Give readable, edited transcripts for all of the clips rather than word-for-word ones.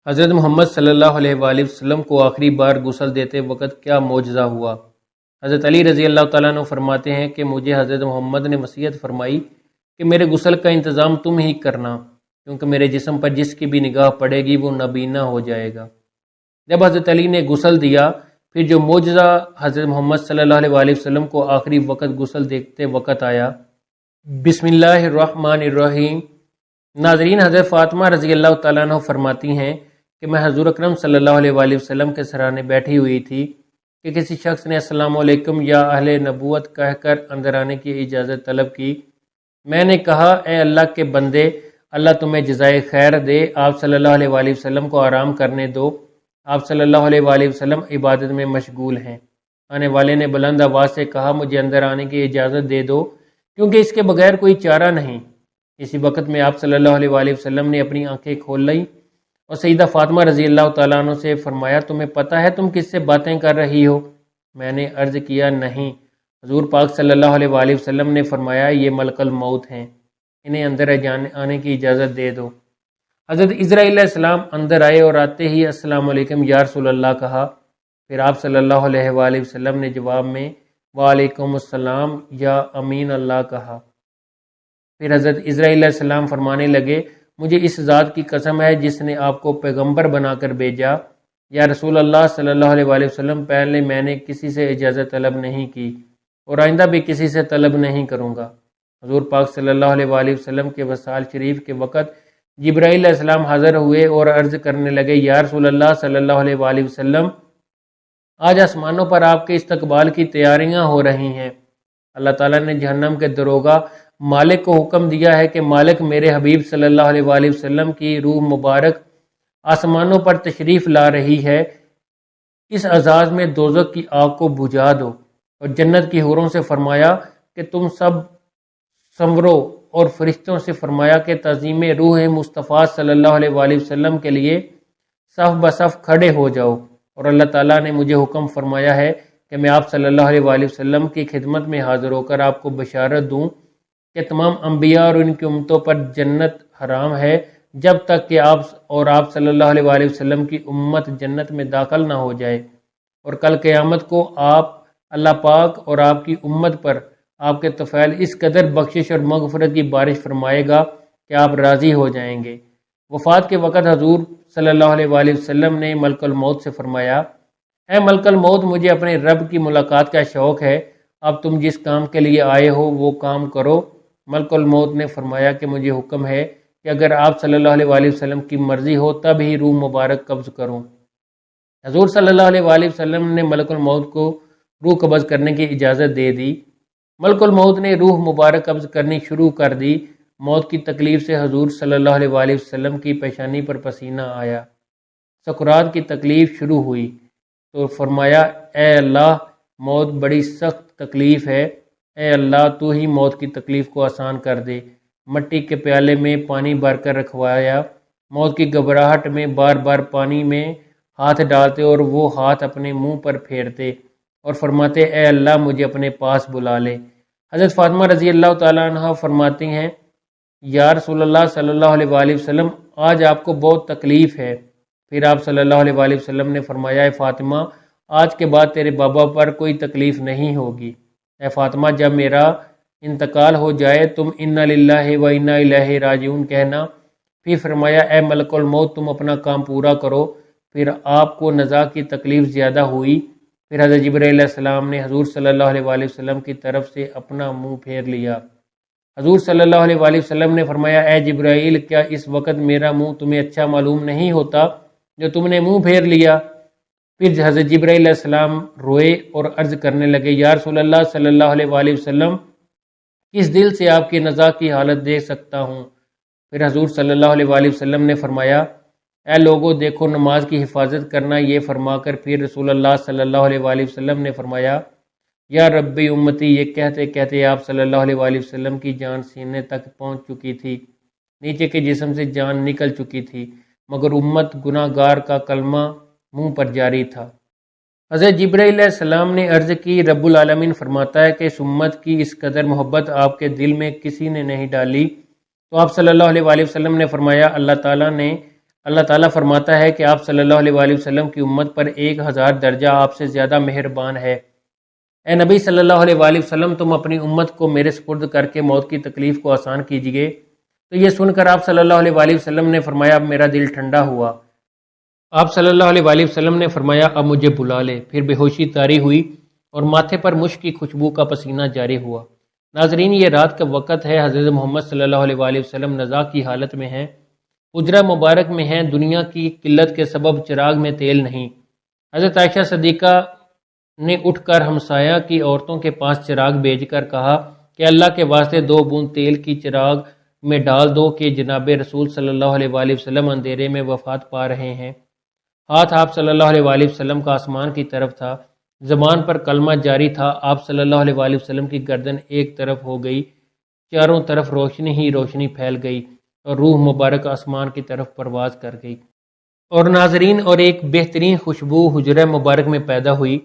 حضرت محمد صلی اللہ علیہ وآلہ وسلم کو آخری بار غسل دیتے وقت کیا معجزہ ہوا؟ حضرت علی رضی اللہ تعالیٰ عنہ فرماتے ہیں کہ مجھے حضرت محمد نے وصیت فرمائی کہ میرے غسل کا انتظام تم ہی کرنا، کیونکہ میرے جسم پر جس کی بھی نگاہ پڑے گی وہ نابینا ہو جائے گا۔ جب حضرت علی نے غسل دیا، پھر جو معجزہ حضرت محمد صلی اللہ علیہ وآلہ وسلم کو آخری وقت غسل دیتے وقت آیا۔ بسم اللہ الرحمن الرحیم۔ ناظرین، حضرت فاطمہ رضی اللہ تعالیٰ عنہ فرماتی ہیں کہ میں حضور اکرم صلی اللہ علیہ وآلہ وسلم کے سرانے بیٹھی ہوئی تھی کہ کسی شخص نے السلام علیکم یا اہل نبوت کہہ کر اندر آنے کی اجازت طلب کی۔ میں نے کہا، اے اللہ کے بندے، اللہ تمہیں جزائے خیر دے، آپ صلی اللہ علیہ وآلہ وسلم کو آرام کرنے دو، آپ صلی اللہ علیہ وآلہ وسلم عبادت میں مشغول ہیں۔ آنے والے نے بلند آواز سے کہا، مجھے اندر آنے کی اجازت دے دو، کیونکہ اس کے بغیر کوئی چارہ نہیں۔ اسی وقت میں آپ صلی اللہ علیہ وآلہ وسلم نے اپنی آنکھیں کھول لیں اور سیدہ فاطمہ رضی اللہ تعالیٰ عنہ سے فرمایا، تمہیں پتہ ہے تم کس سے باتیں کر رہی ہو؟ میں نے عرض کیا، نہیں۔ حضور پاک صلی اللہ علیہ وآلہ وسلم نے فرمایا، یہ ملک الموت ہیں، انہیں اندر آنے کی اجازت دے دو۔ حضرت اسرائیل علیہ السلام اندر آئے اور آتے ہی السلام علیکم یا رسول اللہ کہا۔ پھر آپ صلی اللہ علیہ وآلہ وسلم نے جواب میں وعلیکم السلام یا امین اللہ کہا۔ پھر حضرت اسرائیل علیہ السلام فرمانے لگے، مجھے اس ذات کی قسم ہے جس نے آپ کو پیغمبر بنا کر بھیجا، یا رسول اللہ صلی اللہ علیہ وآلہ وسلم، پہلے میں نے کسی سے اجازت طلب نہیں کی اور آئندہ بھی کسی سے طلب نہیں کروں گا۔ حضور پاک صلی اللہ علیہ وآلہ وسلم کے وصال شریف کے وقت جبرائیل علیہ السلام حاضر ہوئے اور عرض کرنے لگے، یا رسول اللہ صلی اللہ علیہ وآلہ وسلم، آج آسمانوں پر آپ کے استقبال کی تیاریاں ہو رہی ہیں۔ اللہ تعالیٰ نے جہنم کے دروغہ مالک کو حکم دیا ہے کہ مالک، میرے حبیب صلی اللہ علیہ وآلہ وسلم کی روح مبارک آسمانوں پر تشریف لا رہی ہے، اس اعزاز میں دوزخ کی آگ کو بجھا دو۔ اور جنت کی حوروں سے فرمایا کہ تم سب سنورو، اور فرشتوں سے فرمایا کہ تعظیم روح مصطفیٰ صلی اللہ علیہ وآلہ وسلم کے لیے صف بصف کھڑے ہو جاؤ۔ اور اللہ تعالیٰ نے مجھے حکم فرمایا ہے کہ میں آپ صلی اللہ علیہ وآلہ وسلم کی خدمت میں حاضر ہو کر آپ کو بشارت دوں کہ تمام انبیاء اور ان کی امتوں پر جنت حرام ہے جب تک کہ آپ صلی اللہ علیہ وآلہ وسلم کی امت جنت میں داخل نہ ہو جائے۔ اور کل قیامت کو اللہ پاک اور آپ کی امت پر آپ کے طفیل اس قدر بخشش اور مغفرت کی بارش فرمائے گا کہ آپ راضی ہو جائیں گے۔ وفات کے وقت حضور صلی اللہ علیہ وآلہ وسلم نے ملک الموت سے فرمایا، اے ملک الموت، مجھے اپنے رب کی ملاقات کا شوق ہے، اب تم جس کام کے لیے آئے ہو وہ کام کرو۔ ملک الموت نے فرمایا کہ مجھے حکم ہے کہ اگر آپ صلی اللہ علیہ وآلہ وسلم کی مرضی ہو تب ہی روح مبارک قبض کروں۔ حضور صلی اللہ علیہ وآلہ وسلم نے ملک الموت کو روح قبض کرنے کی اجازت دے دی۔ ملک الموت نے روح مبارک قبض کرنی شروع کر دی۔ موت کی تکلیف سے حضور صلی اللہ علیہ وآلہ وسلم کی پیشانی پر پسینہ آیا۔ سکرات کی تکلیف شروع ہوئی تو فرمایا، اے اللہ، موت بڑی سخت تکلیف ہے، اے اللہ تو ہی موت کی تکلیف کو آسان کر دے۔ مٹی کے پیالے میں پانی بھر کر رکھوایا، موت کی گھبراہٹ میں بار بار پانی میں ہاتھ ڈالتے اور وہ ہاتھ اپنے منہ پر پھیرتے اور فرماتے، اے اللہ مجھے اپنے پاس بلا لے۔ حضرت فاطمہ رضی اللہ تعالیٰ عنہ فرماتی ہیں، یا رسول اللہ صلی اللہ علیہ وآلہ وسلم، آج آپ کو بہت تکلیف ہے۔ پھر آپ صلی اللہ علیہ وآلہ وسلم نے فرمایا، اے فاطمہ، آج کے بعد تیرے بابا پر کوئی تکلیف نہیں ہوگی۔ اے فاطمہ، جب میرا انتقال ہو جائے تم انا للہ و انا الیہ راجعون کہنا۔ پھر فرمایا، اے ملک الموت، تم اپنا کام پورا کرو۔ پھر آپ کو نزا کی تکلیف زیادہ ہوئی۔ پھر حضرت جبرائیل علیہ السلام نے حضور صلی اللہ علیہ وآلہ وسلم کی طرف سے اپنا منہ پھیر لیا۔ حضور صلی اللہ علیہ وآلہ وسلم نے فرمایا، اے جبرائیل، کیا اس وقت میرا منہ تمہیں اچھا معلوم نہیں ہوتا جو تم نے منہ پھیر لیا؟ پھر حضرت جبرائیل علیہ السلام روئے اور عرض کرنے لگے، یا رسول اللہ صلی اللہ علیہ وآلہ وسلم، کس دل سے آپ کی نزا کی حالت دیکھ سکتا ہوں؟ پھر حضور صلی اللہ علیہ وآلہ وسلم نے فرمایا، اے لوگوں، دیکھو نماز کی حفاظت کرنا۔ یہ فرما کر پھر رسول اللہ صلی اللہ علیہ وآلہ وسلم نے فرمایا، یا ربی امتی۔ یہ کہتے کہتے آپ صلی اللہ علیہ وآلہ وسلم کی جان سینے تک پہنچ چکی تھی، نیچے کے جسم سے جان نکل چکی تھی، مگر امت گناہ گار کا کلمہ منہ پر جاری تھا۔ حضرت جبرائیل علیہ السلام نے عرض کی، رب العالمین فرماتا ہے کہ اس امت کی اس قدر محبت آپ کے دل میں کسی نے نہیں ڈالی۔ تو آپ صلی اللہ علیہ وآلہ وسلم نے فرمایا، اللہ تعالیٰ نے اللہ تعالیٰ فرماتا ہے کہ آپ صلی اللہ علیہ وآلہ وسلم کی امت پر 1000 درجہ آپ سے زیادہ مہربان ہے۔ اے نبی صلی اللہ علیہ وآلہ وسلم، تم اپنی امت کو میرے سپرد کر کے موت کی تکلیف کو آسان کیجیے۔ تو یہ سن کر آپ صلی اللہ علیہ وآلہ وسلم نے فرمایا، اب میرا دل ٹھنڈا ہوا۔ آپ صلی اللہ علیہ وآلہ وسلم نے فرمایا، اب مجھے بلا لے۔ پھر بے ہوشی طاری ہوئی اور ماتھے پر مشک کی خوشبو کا پسینہ جاری ہوا۔ ناظرین، یہ رات کا وقت ہے، حضرت محمد صلی اللہ علیہ وآلہ وسلم نزاع کی حالت میں ہیں، حجرہ مبارک میں ہیں، دنیا کی قلت کے سبب چراغ میں تیل نہیں۔ حضرت عائشہ صدیقہ نے اٹھ کر ہمسایہ کی عورتوں کے پاس چراغ بھیج کر کہا کہ اللہ کے واسطے 2 بوند تیل کی چراغ میں ڈال دو کہ جناب رسول صلی اللہ علیہ وآلہ وسلم اندھیرے میں وفات پا رہے ہیں۔ ہاتھ آپ صلی اللہ علیہ وآلہ وسلم کا آسمان کی طرف تھا، زبان پر کلمہ جاری تھا۔ آپ صلی اللہ علیہ وآلہ وسلم کی گردن ایک طرف ہو گئی، چاروں طرف روشنی ہی روشنی پھیل گئی اور روح مبارک آسمان کی طرف پرواز کر گئی۔ اور ناظرین، اور ایک بہترین خوشبو حجرہ مبارک میں پیدا ہوئی۔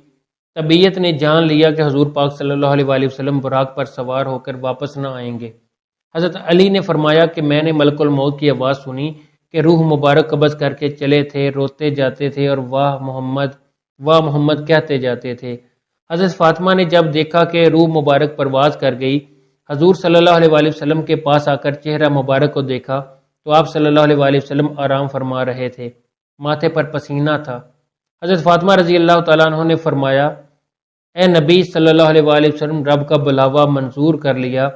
طبیعت نے جان لیا کہ حضور پاک صلی اللہ علیہ وآلہ وسلم براق پر سوار ہو کر واپس نہ آئیں گے۔ حضرت علی نے فرمایا کہ میں نے ملک الموت کی آواز سنی کہ روح مبارک قبض کر کے چلے تھے، روتے جاتے تھے اور واہ محمد کہتے جاتے تھے۔ حضرت فاطمہ نے جب دیکھا کہ روح مبارک پرواز کر گئی، حضور صلی اللہ علیہ وآلہ وسلم کے پاس آ کر چہرہ مبارک کو دیکھا تو آپ صلی اللہ علیہ وآلہ وسلم آرام فرما رہے تھے، ماتھے پر پسینہ تھا۔ حضرت فاطمہ رضی اللہ تعالیٰ عنہ نے فرمایا، اے نبی صلی اللہ علیہ وآلہ وسلم، رب کا بلاوا منظور کر لیا،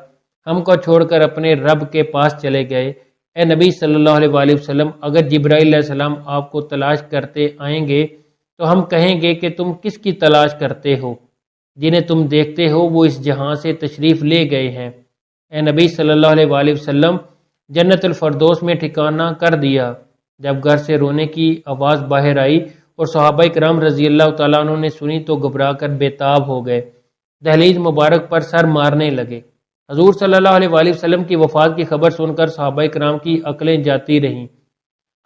ہم کو چھوڑ کر اپنے رب کے پاس چلے گئے۔ اے نبی صلی اللہ علیہ وآلہ وسلم، اگر جبرائیل علیہ السلام آپ کو تلاش کرتے آئیں گے تو ہم کہیں گے کہ تم کس کی تلاش کرتے ہو؟ جنہیں تم دیکھتے ہو وہ اس جہاں سے تشریف لے گئے ہیں۔ اے نبی صلی اللہ علیہ وآلہ وسلم، جنت الفردوس میں ٹھکانہ کر دیا۔ جب گھر سے رونے کی آواز باہر آئی اور صحابہ کرام رضی اللہ تعالیٰ عنہ نے سنی تو گھبرا کر بے تاب ہو گئے، دہلیز مبارک پر سر مارنے لگے۔ حضور صلی اللہ علیہ وآلہ وسلم کی وفات کی خبر سن کر صحابہ کرام کی عقلیں جاتی رہیں۔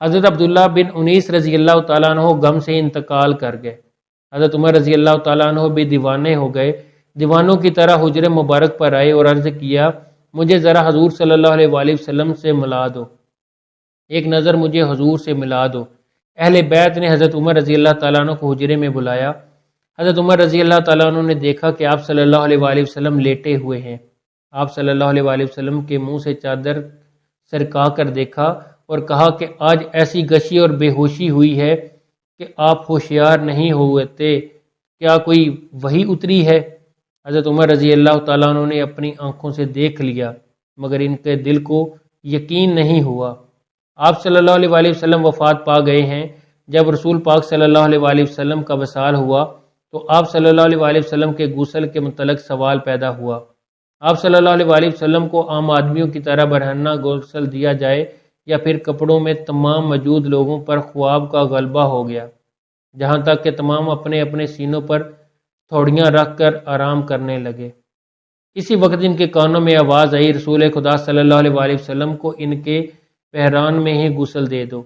حضرت عبداللہ بن انیس رضی اللہ تعالیٰ عنہ غم سے انتقال کر گئے۔ حضرت عمر رضی اللہ تعالیٰ عنہ بھی دیوانے ہو گئے، دیوانوں کی طرح حجر مبارک پر آئے اور عرض کیا، مجھے ذرا حضور صلی اللہ علیہ وآلہ وسلم سے ملا دو، ایک نظر مجھے حضور سے ملا دو۔ اہل بیت نے حضرت عمر رضی اللہ تعالیٰ عنہ کو حجرے میں بلایا۔ حضرت عمر رضی اللہ تعالیٰ عنہ نے دیکھا کہ آپ صلی اللہ علیہ وآلہ وسلم لیٹے ہوئے ہیں۔ آپ صلی اللہ علیہ وآلہ وسلم کے منہ سے چادر سرکا کر دیکھا اور کہا کہ آج ایسی غشی اور بے ہوشی ہوئی ہے کہ آپ ہوشیار نہیں ہوتے، کیا کوئی وحی اتری ہے؟ حضرت عمر رضی اللہ تعالیٰ عنہ نے اپنی آنکھوں سے دیکھ لیا مگر ان کے دل کو یقین نہیں ہوا۔ آپ صلی اللہ علیہ وآلہ وسلم وفات پا گئے ہیں۔ جب رسول پاک صلی اللہ علیہ وآلہ وسلم کا وصال ہوا تو آپ صلی اللہ علیہ وآلہ وسلم کے غسل کے متعلق سوال پیدا ہوا۔ آپ صلی اللہ علیہ وآلہ وسلم کو عام آدمیوں کی طرح برہنہ غسل دیا جائے یا پھر کپڑوں میں؟ تمام موجود لوگوں پر خواب کا غلبہ ہو گیا، جہاں تک کہ تمام اپنے اپنے سینوں پر تھوڑیاں رکھ کر آرام کرنے لگے۔ اسی وقت ان کے کانوں میں آواز آئی، رسول خدا صلی اللہ علیہ وآلہ وسلم کو ان کے پہران میں ہی غسل دے دو۔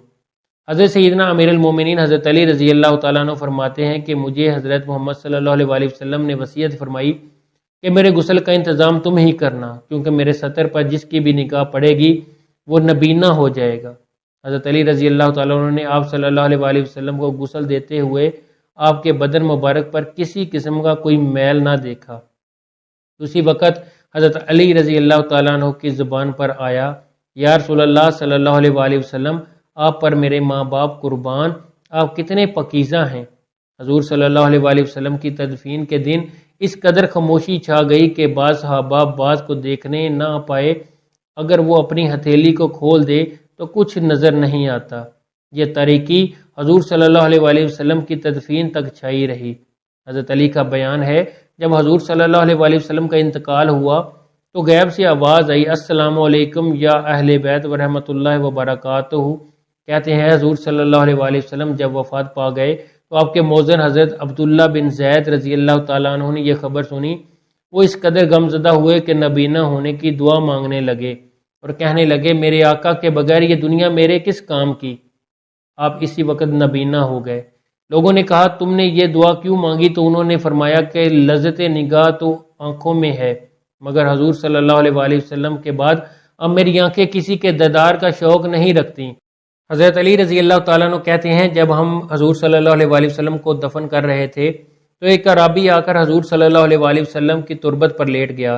حضرت سیدنا امیر المومنین حضرت علی رضی اللہ تعالیٰ عنہ فرماتے ہیں کہ مجھے حضرت محمد صلی اللہ علیہ وآلہ وسلم نے وصیت فرمائی کہ میرے غسل کا انتظام تم ہی کرنا، کیونکہ میرے سطر پر جس کی بھی نگاہ پڑے گی وہ نبینہ ہو جائے گا۔ حضرت علی رضی اللہ تعالیٰ عنہ نے آپ صلی اللہ علیہ وآلہ وسلم کو غسل دیتے ہوئے آپ کے بدن مبارک پر کسی قسم کا کوئی میل نہ دیکھا۔ اسی وقت حضرت علی رضی اللہ تعالیٰ عنہ کی زبان پر آیا، یا رسول اللہ صلی اللہ علیہ وآلہ وسلم، آپ پر میرے ماں باپ قربان، آپ کتنے پاکیزہ ہیں۔ حضور صلی اللہ علیہ وآلہ وسلم کی تدفین کے دن اس قدر خاموشی چھا گئی کہ بعض صحابہ بعض کو دیکھنے نہ پائے، اگر وہ اپنی ہتھیلی کو کھول دے تو کچھ نظر نہیں آتا۔ یہ تاریکی حضور صلی اللہ علیہ وآلہ وسلم کی تدفین تک چھائی رہی۔ حضرت علی کا بیان ہے، جب حضور صلی اللہ علیہ وآلہ وسلم کا انتقال ہوا تو غیب سے آواز آئی، السلام علیکم یا اہل بیت ورحمۃ اللہ وبرکاتہ۔ کہتے ہیں حضور صلی اللہ علیہ وآلہ وسلم جب وفات پا گئے تو آپ کے موذن حضرت عبداللہ بن زید رضی اللہ تعالیٰ عنہ نے یہ خبر سنی۔ وہ اس قدر غمزدہ ہوئے کہ نبینہ ہونے کی دعا مانگنے لگے اور کہنے لگے، میرے آقا کے بغیر یہ دنیا میرے کس کام کی؟ آپ اسی وقت نبینہ ہو گئے۔ لوگوں نے کہا، تم نے یہ دعا کیوں مانگی؟ تو انہوں نے فرمایا کہ لذت نگاہ تو آنکھوں میں ہے، مگر حضور صلی اللہ علیہ وآلہ وسلم کے بعد اب میری آنکھیں کسی کے دیدار کا شوق نہیں رکھتی۔ حضرت علی رضی اللہ تعالیٰ عنہ کہتے ہیں جب ہم حضور صلی اللہ علیہ وآلہ وسلم کو دفن کر رہے تھے تو ایک اعرابی آ کر حضور صلی اللہ علیہ وآلہ وسلم کی تربت پر لیٹ گیا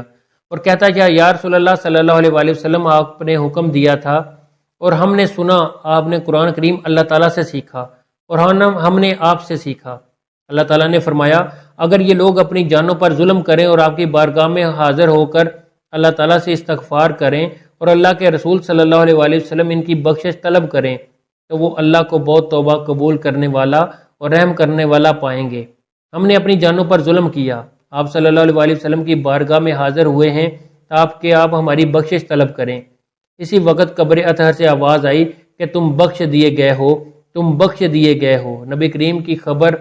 اور کہتا کیا یا رسول اللہ صلی اللہ علیہ وآلہ وسلم آپ نے حکم دیا تھا اور ہم نے سنا آپ نے قرآن کریم اللہ تعالیٰ سے سیکھا اور ہم نے آپ سے سیکھا۔ اللہ تعالیٰ نے فرمایا اگر یہ لوگ اپنی جانوں پر ظلم کریں اور آپ کی بارگاہ میں حاضر ہو کر اللہ تعالیٰ سے استغفار کریں اور اللہ کے رسول صلی اللہ علیہ وآلہ وسلم ان کی بخشش طلب کریں تو وہ اللہ کو بہت توبہ قبول کرنے والا اور رحم کرنے والا پائیں گے۔ ہم نے اپنی جانوں پر ظلم کیا، آپ صلی اللہ علیہ وآلہ وسلم کی بارگاہ میں حاضر ہوئے ہیں تاکہ آپ ہماری بخشش طلب کریں۔ اسی وقت قبر اطہر سے آواز آئی کہ تم بخش دیے گئے ہو، تم بخش دیے گئے ہو۔ نبی کریم کی خبر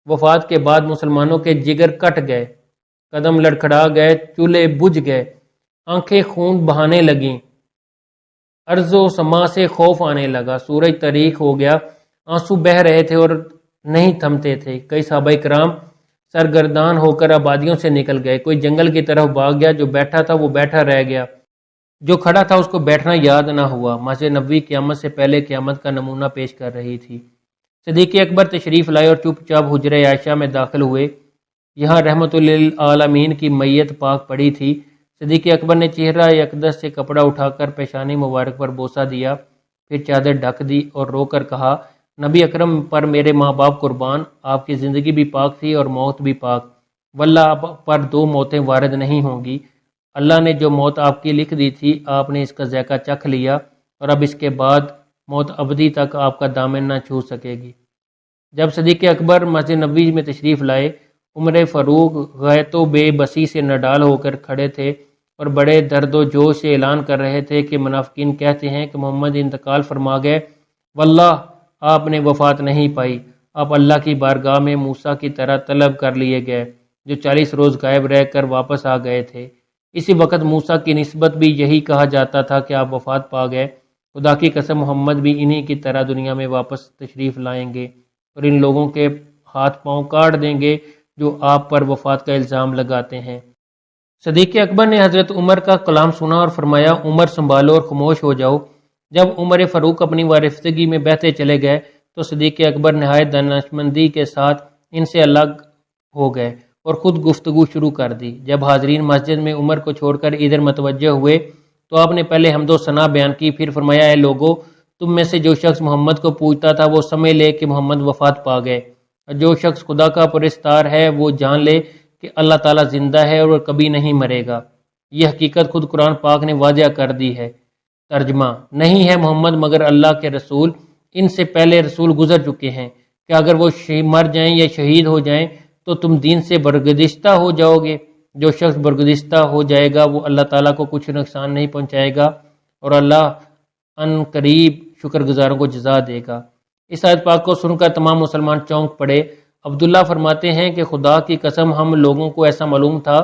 وفات کے بعد مسلمانوں کے جگر کٹ گئے، قدم لڑکھڑا گئے، چولہے بجھ گئے، آنکھیں خون بہانے لگیں، ارض و سما سے خوف آنے لگا، سورج تاریک ہو گیا، آنسو بہہ رہے تھے اور نہیں تھمتے تھے۔ کئی صحابہ کرام سرگردان ہو کر آبادیوں سے نکل گئے، کوئی جنگل کی طرف بھاگ گیا، جو بیٹھا تھا وہ بیٹھا رہ گیا، جو کھڑا تھا اس کو بیٹھنا یاد نہ ہوا۔ مسجد نبوی قیامت سے پہلے قیامت کا نمونہ پیش کر رہی تھی۔ صدیق اکبر تشریف لائے اور چپ چاپ حجرہ عائشہ میں داخل ہوئے، یہاں رحمت للعالمین کی میت پاک پڑی تھی۔ صدیق اکبر نے چہرہ اقدس سے کپڑا اٹھا کر پیشانی مبارک پر بوسہ دیا، پھر چادر ڈھک دی اور رو کر کہا نبی اکرم پر میرے ماں باپ قربان، آپ کی زندگی بھی پاک تھی اور موت بھی پاک، واللہ آپ پر دو موتیں وارد نہیں ہوں گی۔ اللہ نے جو موت آپ کی لکھ دی تھی آپ نے اس کا ذائقہ چکھ لیا اور اب اس کے بعد موت ابدی تک آپ کا دامن نہ چھو سکے گی۔ جب صدیق اکبر مسجد نبوی میں تشریف لائے، عمر فاروق غیرت و بے بسی سے نڈال ہو کر کھڑے تھے اور بڑے درد و جوش سے اعلان کر رہے تھے کہ منافقین کہتے ہیں کہ محمد انتقال فرما گئے، واللہ آپ نے وفات نہیں پائی، آپ اللہ کی بارگاہ میں موسیٰ کی طرح طلب کر لیے گئے جو 40 روز غائب رہ کر واپس آ گئے تھے۔ اسی وقت موسیٰ کی نسبت بھی یہی کہا جاتا تھا کہ آپ وفات پا گئے۔ خدا کی قسم محمد بھی انہی کی طرح دنیا میں واپس تشریف لائیں گے اور ان لوگوں کے ہاتھ پاؤں کاٹ دیں گے جو آپ پر وفات کا الزام لگاتے ہیں۔ صدیق اکبر نے حضرت عمر کا کلام سنا اور فرمایا عمر سنبھالو اور خاموش ہو جاؤ۔ جب عمر فاروق اپنی وارفتگی میں بہتے چلے گئے تو صدیق اکبر نہایت دانشمندی کے ساتھ ان سے الگ ہو گئے اور خود گفتگو شروع کر دی۔ جب حاضرین مسجد میں عمر کو چھوڑ کر ادھر متوجہ ہوئے تو آپ نے پہلے حمد و ثنا بیان کی، پھر فرمایا اے لوگو، تم میں سے جو شخص محمد کو پوجتا تھا وہ سمجھ لے کہ محمد وفات پا گئے، اور جو شخص خدا کا پرستار ہے وہ جان لے کہ اللہ تعالیٰ زندہ ہے اور کبھی نہیں مرے گا۔ یہ حقیقت خود قرآن پاک نے واضح کر دی ہے۔ ترجمہ، نہیں ہے محمد مگر اللہ کے رسول، ان سے پہلے رسول گزر چکے ہیں، کہ اگر وہ مر جائیں یا شہید ہو جائیں تو تم دین سے برگزیدہ ہو جاؤ گے۔ جو شخص برگزیدہ ہو جائے گا وہ اللہ تعالیٰ کو کچھ نقصان نہیں پہنچائے گا اور اللہ ان قریب شکر گزاروں کو جزا دے گا۔ اس آیت پاک کو سن کر تمام مسلمان چونک پڑے۔ عبداللہ فرماتے ہیں کہ خدا کی قسم ہم لوگوں کو ایسا معلوم تھا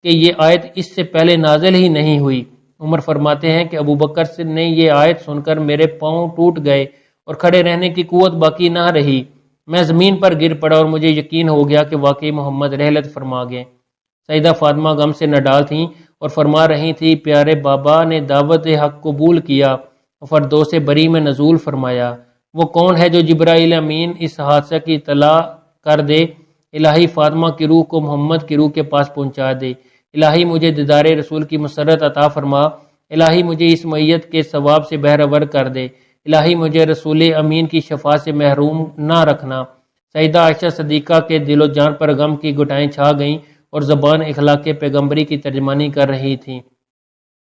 کہ یہ آیت اس سے پہلے نازل ہی نہیں ہوئی۔ عمر فرماتے ہیں کہ ابو بکر نے یہ آیت سن کر میرے پاؤں ٹوٹ گئے اور کھڑے رہنے کی قوت باقی نہ رہی، میں زمین پر گر پڑا اور مجھے یقین ہو گیا کہ واقعی محمد رحلت فرما گئے۔ سیدہ فاطمہ غم سے نڈال تھیں اور فرما رہی تھی پیارے بابا نے دعوت حق قبول کیا اور فردوس بری میں نزول فرمایا۔ وہ کون ہے جو جبرائیل امین اس حادثہ کی اطلاع کر دے؟ الہی فاطمہ کی روح کو محمد کی روح کے پاس پہنچا دے۔ الہی مجھے دیدار رسول کی مسرت عطا فرما۔ الہی مجھے اس میت کے ثواب سے بہرور کر دے۔ الہی مجھے رسول امین کی شفاعت سے محروم نہ رکھنا۔ سیدہ عائشہ صدیقہ کے دل و جان پر غم کی گھٹائیں چھا گئیں اور زبان اخلاق پیغمبری کی ترجمانی کر رہی تھیں۔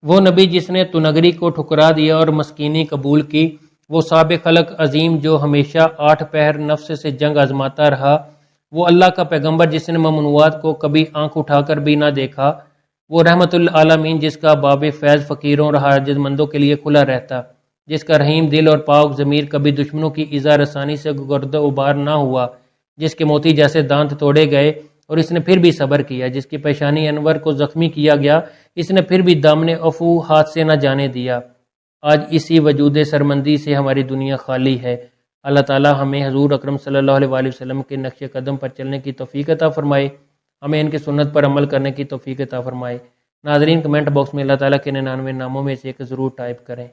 وہ نبی جس نے تنگری کو ٹھکرا دیا اور مسکینی قبول کی، وہ سابق خلق عظیم جو ہمیشہ 8 پہر نفس سے جنگ آزماتا رہا، وہ اللہ کا پیغمبر جس نے ممنوعات کو کبھی آنکھ اٹھا کر بھی نہ دیکھا، وہ رحمت للعالمین جس کا باب فیض فقیروں اور حاجت مندوں کے لیے کھلا رہتا، جس کا رحیم دل اور پاک ضمیر کبھی دشمنوں کی ایذا رسانی سے گرد و غبار نہ ہوا، جس کے موتی جیسے دانت توڑے گئے اور اس نے پھر بھی صبر کیا، جس کی پیشانی انور کو زخمی کیا گیا اس نے پھر بھی دامن عفو ہاتھ سے نہ جانے دیا۔ آج اسی وجود سرمندی سے ہماری دنیا خالی ہے۔ اللہ تعالی ہمیں حضور اکرم صلی اللہ علیہ وآلہ وسلم کے نقش قدم پر چلنے کی توفیق عطا فرمائے، ہمیں ان کی سنت پر عمل کرنے کی توفیق عطا فرمائے۔ ناظرین، کمنٹ باکس میں اللہ تعالیٰ کے 99 ناموں میں سے ایک ضرور ٹائپ کریں۔